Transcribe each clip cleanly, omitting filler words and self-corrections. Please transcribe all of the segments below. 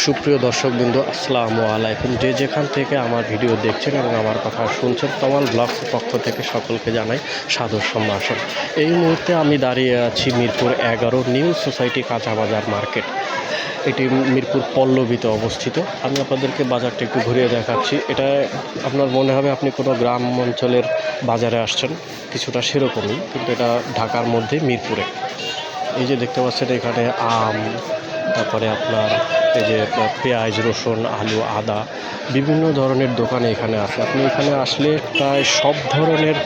সুপ্রিয় দর্শকবৃন্দ, আসসালামু আলাইকুম। যে যেখান থেকে আমার ভিডিও দেখছেন এবং আমার কথা শুনছেন, তমাল ব্লগসের পক্ষ থেকে সকলকে জানাই সাদর সম্ভাষণ। এই মুহূর্তে আমি দাঁড়িয়ে আছি মিরপুর 11 নিউ সোসাইটি কাঁচা বাজার মার্কেট। এটি মিরপুর পল্লবীতে অবস্থিত। আমি আপনাদেরকে বাজারটা একটু ঘুরিয়ে দেখাচ্ছি। এটা আপনার মনে হবে আপনি কোনো গ্রাম অঞ্চলের বাজারে আসছেন, কিছুটা সেরকমই, কিন্তু এটা ঢাকার মধ্যে মিরপুরে। এই যে দেখতে পাচ্ছেন এখানে আম, তারপরে আপনার এই যে পেঁয়াজ, রসুন, আলু, আদা, বিভিন্ন ধরনের দোকানে এখানে আছে। আপনি এখানে আসলে প্রায় সব ধরনের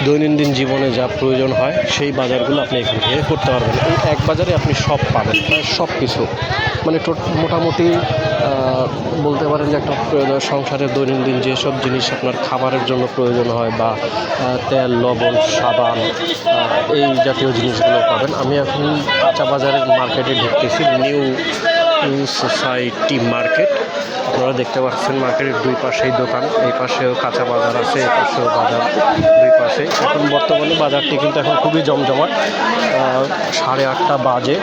দৈনন্দিন জীবনে যা প্রয়োজন হয় সেই বাজারগুলো আপনি এখান থেকে করতে পারবেন। এই এক বাজারে আপনি সব পাবেন, প্রায় সব কিছু, মোটামুটি বলতে পারেন যে একটা সংসারের দৈনন্দিন যেসব জিনিস আপনার খাবারের জন্য প্রয়োজন হয়, বা তেল, লবণ, সাবান, এই জাতীয় জিনিসগুলো পাবেন। আমি এখন কাঁচা বাজারের মার্কেটে ঢুকতেছি, নিউ সোসাইটি মার্কেট। আপনারা দেখতে পাচ্ছেন মার্কেটের দুই পাশেই দোকান, এই পাশেও কাঁচা বাজার আছে, এই পাশেও বাজার, দুই পাশে। এখন বর্তমানে বাজারটি কিন্তু এখন খুবই জমজমাট। 8:30 বাজে।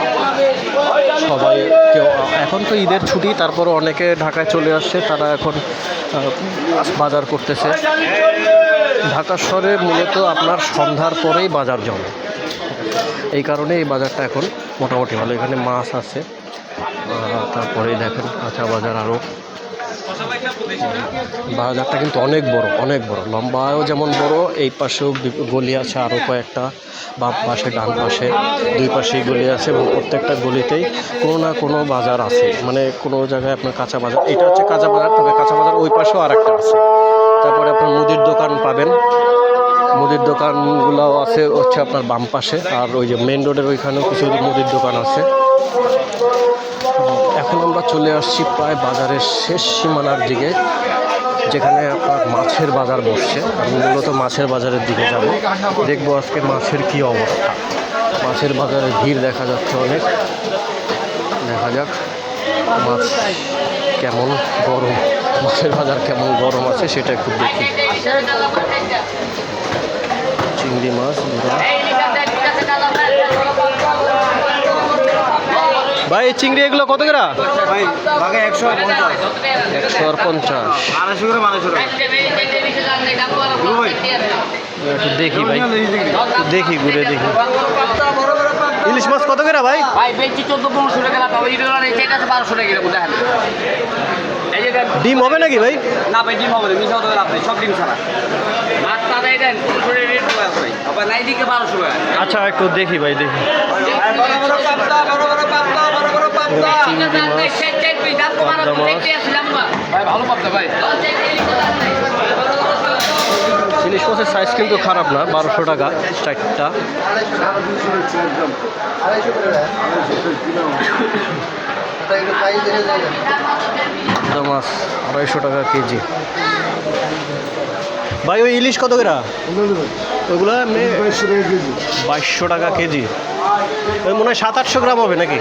সবাই এখন তো ঈদের ছুটি, তারপরও অনেকে ঢাকায় চলে আসছে, তারা এখন বাজার করতেছে। ঢাকা শহরে মূলত আপনার সন্ধ্যার পরেই বাজার জমে, এই কারণে এই বাজারটা এখন মোটামুটি ভালো। এখানে মাছ আছে, তারপরে দেখেন কাঁচা বাজার। আরও বাজারটা কিন্তু অনেক বড়, লম্বায়ও যেমন বড়, এই পাশেও গলি আছে আরও কয়েকটা, বাম পাশে, ডান পাশে, দুই পাশেই গলি আছে, এবং প্রত্যেকটা গলিতেই কোনো না কোনো বাজার আছে। কোনো জায়গায় আপনার কাঁচা বাজার, এটা হচ্ছে কাঁচা বাজার, তবে কাঁচা বাজার ওই পাশেও আর একটা আছে। তারপরে আপনার মুদির দোকান পাবেন, মুদির দোকানগুলোও আছে হচ্ছে আপনার বাম পাশে, আর ওই যে মেন রোডের ওইখানেও কিছু মুদির দোকান আছে। এখন আমরা চলে আসছি প্রায় বাজারের শেষ সীমানার দিকে, যেখানে আপনার মাছের বাজার বসছে। আমি মূলত মাছের বাজারের দিকে যাব, দেখবো আজকে মাছের কি অবস্থা। মাছের বাজারে ভিড় দেখা যাচ্ছে অনেক। দেখা যাক মাছ কেমন গরম, মাছের বাজার কেমন গরম আছে সেটা একটু দেখি। চিংড়ি মাছ ভাই, চিংড়ি এগুলো কত করে? 150। একটু দেখি ভাই, দেখি ঘুরে দেখি। ইলিশ মাছ কত করে ভাই? 14-1500 টাকা। 1200 টাকা। ডিম হবে নাকি ভাই? না ভাই, ডিম হবে না, মিশা হতে লাভ নেই, সব ডিম ছাড়া। মাছ তাদের দেন 1200 টাকা। আচ্ছা, একটু দেখি ভাই, দেখি। ইলিশ মাছের সাইজ কিন্তু খারাপ না, 1200 টাকা 4টা। মাছ 250 টাকা কেজি। ভাই ওই ইলিশ কত করে? ওইগুলো 2200 টাকা কেজি। ওই মনে হয় 700-800 গ্রাম হবে নাকি?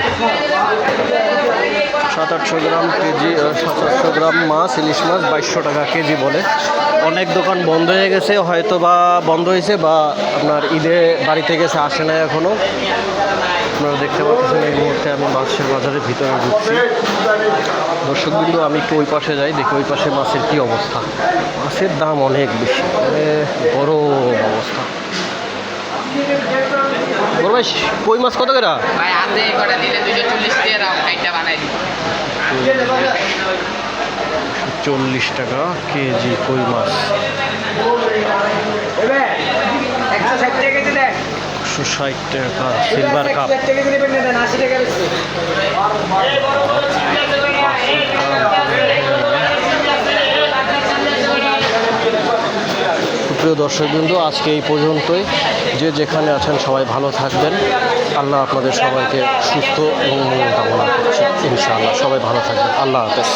700-800 গ্রাম কেজি, 700 গ্রাম মাছ, ইলিশ মাছ 2200 টাকা কেজি বলে। অনেক দোকান বন্ধ হয়ে গেছে, হয়তো বা বন্ধ হয়েছে, বা আপনার ঈদে বাড়িতে গেছে, আসে না এখনও। আপনারা দেখতে পাচ্ছেন এই মুহূর্তে আমি মাছের বাজারের ভিতরে ঢুকছি। দর্শকবৃন্দ, আমি একটু ওই পাশে যাই, দেখি ওই পাশে মাছের কী অবস্থা। মাছের দাম অনেক বেশি, বড় অবস্থা। বড় ভাই, কই মাছ কত করে? 40 টাকা কেজি কই মাছ। 160 টাকা সিলভার কাপ। প্রিয় দর্শকবৃন্দ, আজকে এই পর্যন্তই। যে যেখানে আছেন সবাই ভালো থাকবেন। আল্লাহ আপনাদের সবাইকে সুস্থ এবং মঙ্গল কামনা করছি। ইনশাআল্লাহ সবাই ভালো থাকবেন। আল্লাহ হাফেজ।